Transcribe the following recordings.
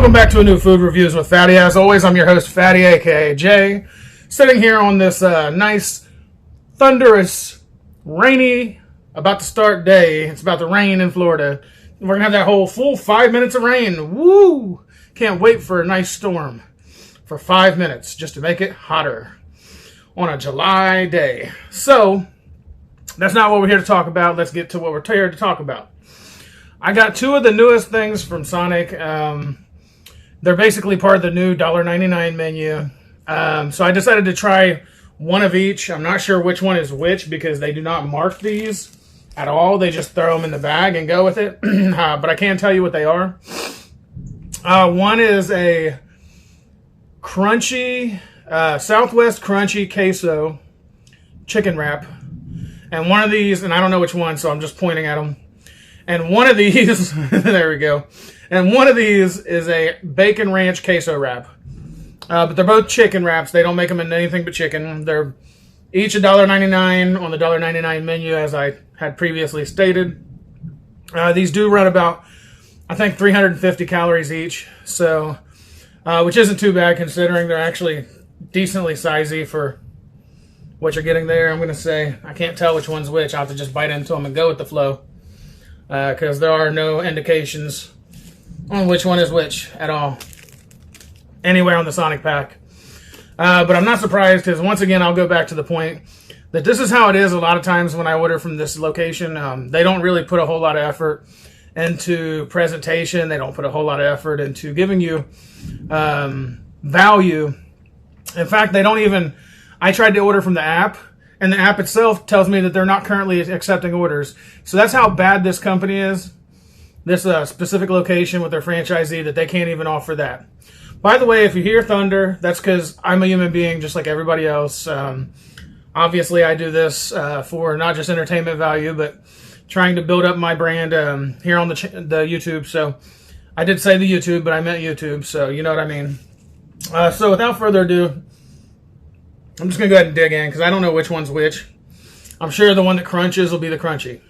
Welcome back to a new Food Reviews with Phatty. As always, I'm your host, Phatty, aka Jay, sitting here on this nice, thunderous, rainy, about to start day. It's about to rain in Florida. We're going to have that whole full 5 minutes of rain. Woo! Can't wait for a nice storm for 5 minutes just to make it hotter on a July day. So, that's not what we're here to talk about. Let's get to what we're here to talk about. I got two of the newest things from Sonic. They're basically part of the new $1.99 menu. So I decided to try one of each. I'm not sure which one is which because they do not mark these at all. They just throw them in the bag and go with it. But I can tell you what they are. One is a crunchy, Southwest crunchy queso chicken wrap. And one of these, and I don't know which one, so I'm just pointing at them. And one of these, there we go. And one of these is a bacon ranch queso wrap. But they're both chicken wraps. They don't make them into anything but chicken. They're each $1.99 on the $1.99 menu, as I had previously stated. These do run about, I think, 350 calories each. So, which isn't too bad considering they're actually decently sizey for what you're getting there. I'm going to say, I can't tell which one's which. I'll have to just bite into them and go with the flow. Because there are no indications on which one is which at all anywhere on the Sonic pack. But I'm not surprised because once again I'll go back to the point that this is how it is a lot of times when I order from this location. They don't really put a whole lot of effort into presentation. They don't put a whole lot of effort into giving you value. In fact, they don't even... I tried to order from the app, and the app itself tells me that they're not currently accepting orders. So that's how bad this company is. This specific location with their franchisee, that they can't even offer that. By the way, if you hear thunder, that's because I'm a human being just like everybody else. Obviously, I do this for not just entertainment value, but trying to build up my brand here on the YouTube. So I did say the YouTube, but I meant YouTube, so you know what I mean. So without further ado, I'm just going to go ahead and dig in because I don't know which one's which. I'm sure the one that crunches will be the crunchy.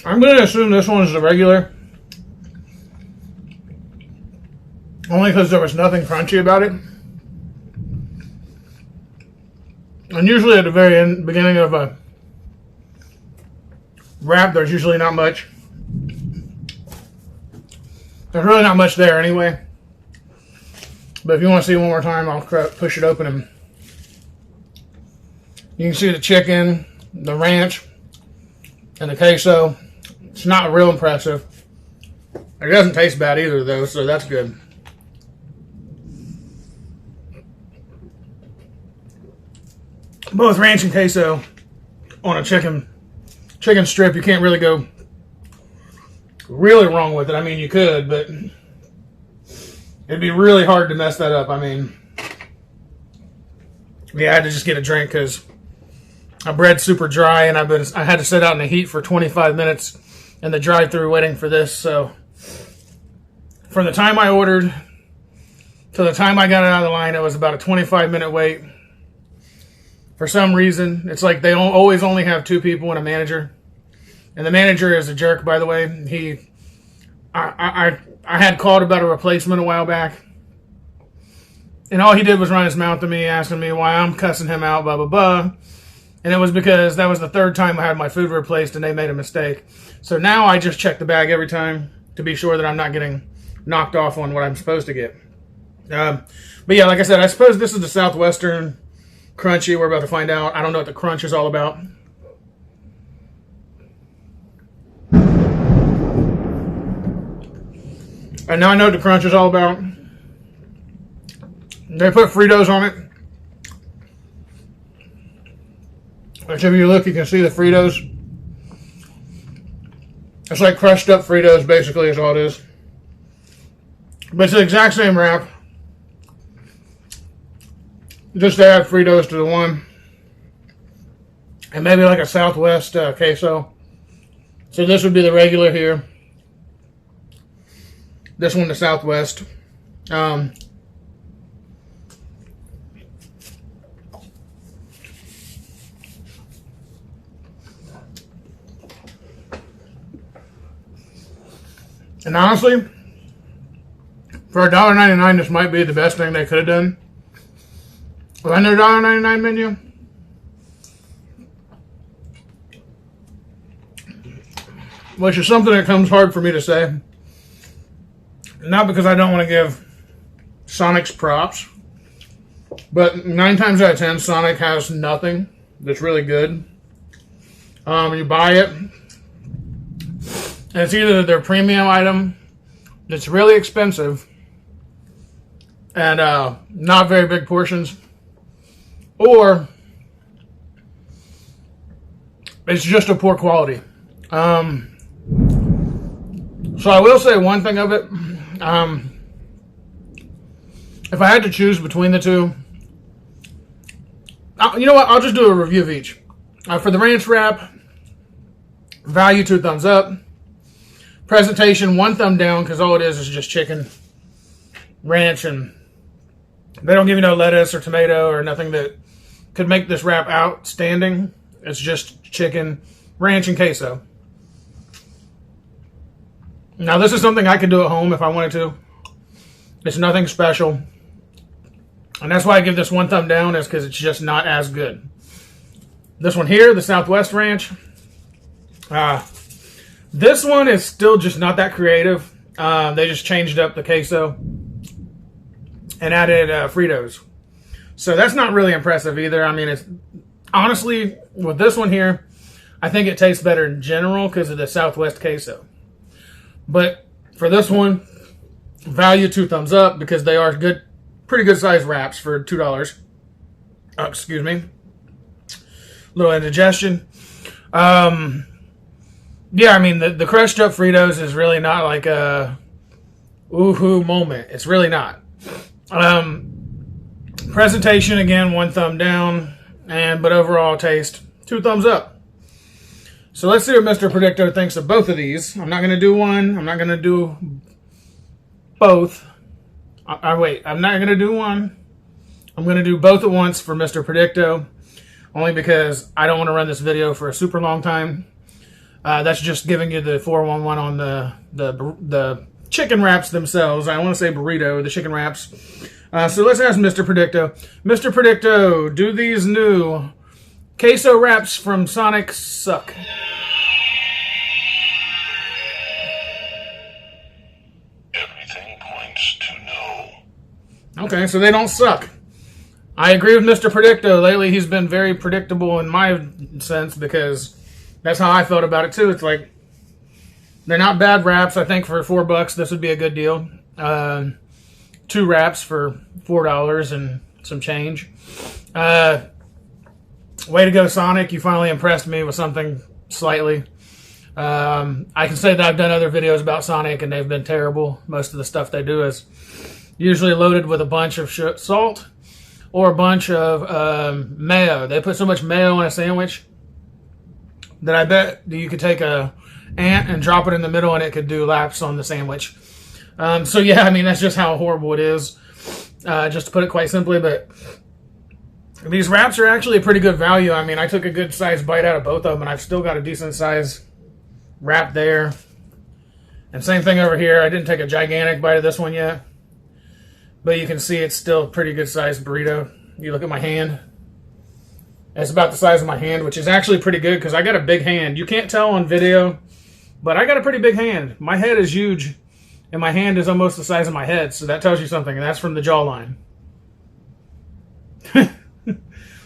I'm going to assume this one's the regular. Only because there was nothing crunchy about it. And usually at the very beginning of a wrap, there's usually not much. There's really not much there anyway. But if you want to see it one more time, I'll push it open and you can see the chicken, the ranch, and the queso. It's not real impressive. It doesn't taste bad either though, so that's good. Both ranch and queso on a chicken strip, you can't really go really wrong with it. I mean, you could, but it'd be really hard to mess that up. I mean, yeah, I had to just get a drink because my bread's super dry, and I had to sit out in the heat for 25 minutes in the drive-thru waiting for this. So from the time I ordered to the time I got it out of the line, it was about a 25-minute wait. For some reason, it's like they always only have two people and a manager. And the manager is a jerk, by the way. I had called about a replacement a while back. And all he did was run his mouth to me, asking me why I'm cussing him out, blah, blah, blah. And it was because that was the third time I had my food replaced and they made a mistake. So now I just check the bag every time to be sure that I'm not getting knocked off on what I'm supposed to get. But yeah, like I said, I suppose this is the Southwestern crunchy. We're about to find out. I don't know what the crunch is all about. And now I know what the crunch is all about. They put Fritos on it. Which if you look, you can see the Fritos. It's like crushed up Fritos, basically, is all it is. But it's the exact same wrap. Just add Fritos to the one. And maybe like a Southwest queso. So this would be the regular here. This one, the Southwest. And honestly, for $1.99, this might be the best thing they could have done on their $1.99 menu. Which is something that comes hard for me to say. Not because I don't want to give Sonic's props, but 9 times out of 10, Sonic has nothing that's really good. You buy it, and it's either their premium item that's really expensive and not very big portions, or it's just a poor quality. So I will say one thing of it. If I had to choose between the two, you know what? I'll just do a review of each. For the ranch wrap, value 2 thumbs up. Presentation 1 thumb down, because all it is just chicken, ranch, and they don't give you no lettuce or tomato or nothing that could make this wrap outstanding. It's just chicken, ranch, and queso. Now, this is something I could do at home if I wanted to. It's nothing special. And that's why I give this 1 thumb down, is because it's just not as good. This one here, the Southwest Ranch. This one is still just not that creative. They just changed up the queso and added Fritos. So that's not really impressive either. I mean, it's honestly, with this one here, I think it tastes better in general because of the Southwest queso. But for this one, value 2 thumbs up because they are good, pretty good sized wraps for $2. Excuse me. Little indigestion. Yeah, I mean, the crushed up Fritos is really not like a ooh-hoo moment. It's really not. Presentation, again, 1 thumb down. But overall taste, 2 thumbs up. So let's see what Mr. Predicto thinks of both of these. I'm not going to do one. I'm not going to do both. Wait, I'm not going to do one. I'm going to do both at once for Mr. Predicto. Only because I don't want to run this video for a super long time. That's just giving you the 411 on the chicken wraps themselves. I want to say burrito, the chicken wraps. So let's ask Mr. Predicto. Mr. Predicto, do these new queso wraps from Sonic suck? Everything points to no. Okay, so they don't suck. I agree with Mr. Predicto. Lately, he's been very predictable in my sense because that's how I felt about it too. It's like they're not bad wraps. I think for $4, this would be a good deal. 2 wraps for $4 and some change. Way to go, Sonic. You finally impressed me with something slightly. I can say that I've done other videos about Sonic and they've been terrible. Most of the stuff they do is usually loaded with a bunch of salt or a bunch of mayo. They put so much mayo in a sandwich that I bet you could take a ant and drop it in the middle and it could do laps on the sandwich. So yeah, I mean, that's just how horrible it is. Just to put it quite simply, but these wraps are actually a pretty good value. I mean, I took a good sized bite out of both of them, and I've still got a decent sized wrap there. And same thing over here. I didn't take a gigantic bite of this one yet, but you can see it's still a pretty good sized burrito. You look at my hand. It's about the size of my hand, which is actually pretty good because I got a big hand. You can't tell on video, but I got a pretty big hand. My head is huge, and my hand is almost the size of my head, so that tells you something, and that's from the jawline.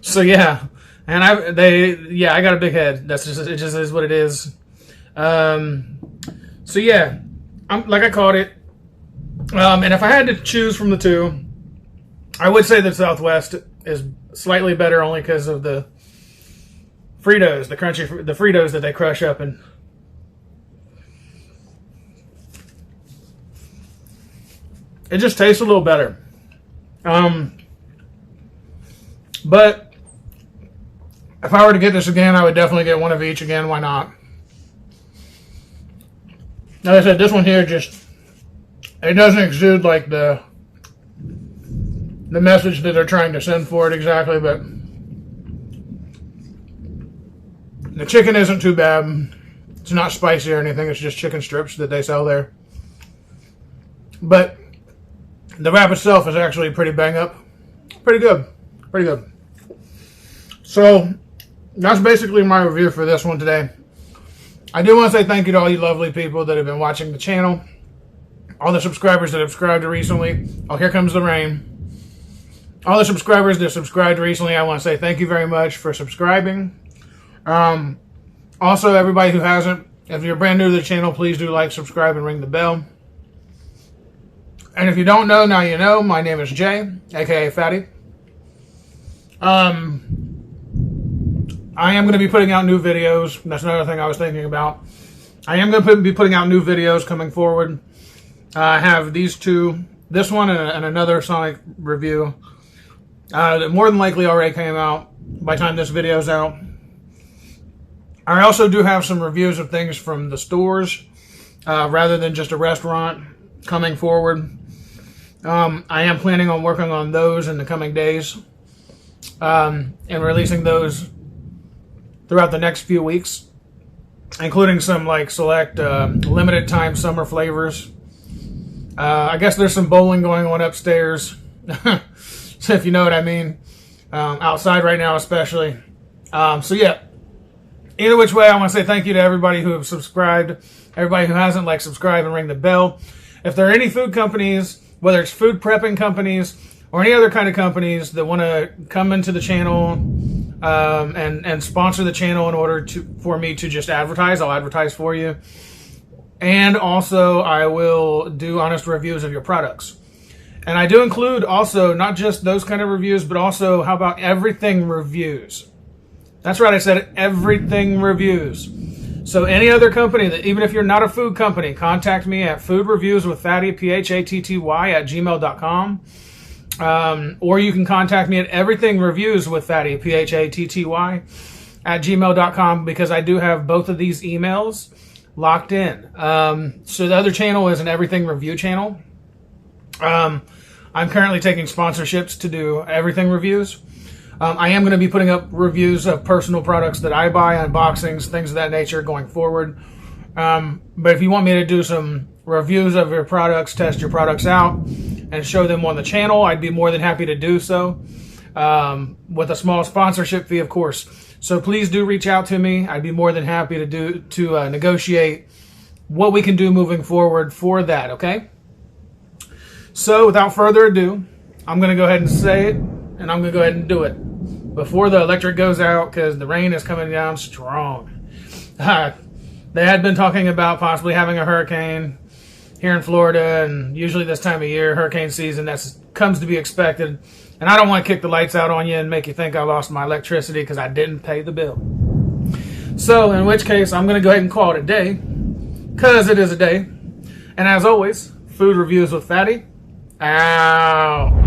So yeah, and I got a big head. That's just, it just is what it is. So yeah, like I called it. And if I had to choose from the two, I would say that Southwest is slightly better only because of the Fritos, the Fritos that they crush up and it just tastes a little better. But if I were to get this again, I would definitely get one of each again. Why not? Like I said, this one here just, it doesn't exude like the message that they're trying to send for it exactly, but the chicken isn't too bad. It's not spicy or anything. It's just chicken strips that they sell there. But the wrap itself is actually pretty bang up. Pretty good. Pretty good. So, that's basically my review for this one today. I do want to say thank you to all you lovely people that have been watching the channel. All the subscribers that have subscribed recently. Oh, here comes the rain. All the subscribers that subscribed recently, I want to say thank you very much for subscribing. Also, everybody who hasn't, if you're brand new to the channel, please do like, subscribe, and ring the bell. And if you don't know, now you know. My name is Jay, aka Phatty. I am going to be putting out new videos. That's another thing I was thinking about. I am going to be putting out new videos coming forward. I have these two, this one and another Sonic review. That more than likely already came out by the time this video's out. I also do have some reviews of things from the stores, rather than just a restaurant coming forward. I am planning on working on those in the coming days, and releasing those throughout the next few weeks, including some like select limited time summer flavors. I guess there's some bowling going on upstairs, so if you know what I mean. Outside right now especially. So yeah, either which way, I want to say thank you to everybody who have subscribed, everybody who hasn't, like, subscribe and ring the bell. If there are any food companies, whether it's food prepping companies or any other kind of companies that want to come into the channel and sponsor the channel in order for me to just advertise, I'll advertise for you. And also, I will do honest reviews of your products. And I do include also not just those kind of reviews, but also, how about everything reviews? That's right, I said it, everything reviews. So any other company, that even if you're not a food company, contact me at foodreviewswithphatty, Phatty, at gmail.com. Or you can contact me at everythingreviewswithphatty, Phatty, at gmail.com, because I do have both of these emails locked in. So the other channel is an everything review channel. I'm currently taking sponsorships to do everything reviews. I am going to be putting up reviews of personal products that I buy, unboxings, things of that nature going forward. But if you want me to do some reviews of your products, test your products out, and show them on the channel, I'd be more than happy to do so, with a small sponsorship fee, of course. So please do reach out to me. I'd be more than happy to negotiate what we can do moving forward for that, okay? So without further ado, I'm going to go ahead and say it, and I'm going to go ahead and do it before the electric goes out, because the rain is coming down strong. They had been talking about possibly having a hurricane here in Florida, and usually this time of year, hurricane season, that's comes to be expected. And I don't want to kick the lights out on you and make you think I lost my electricity because I didn't pay the bill. So, in which case, I'm going to go ahead and call it a day, because it is a day. And as always, food reviews with Phatty, out.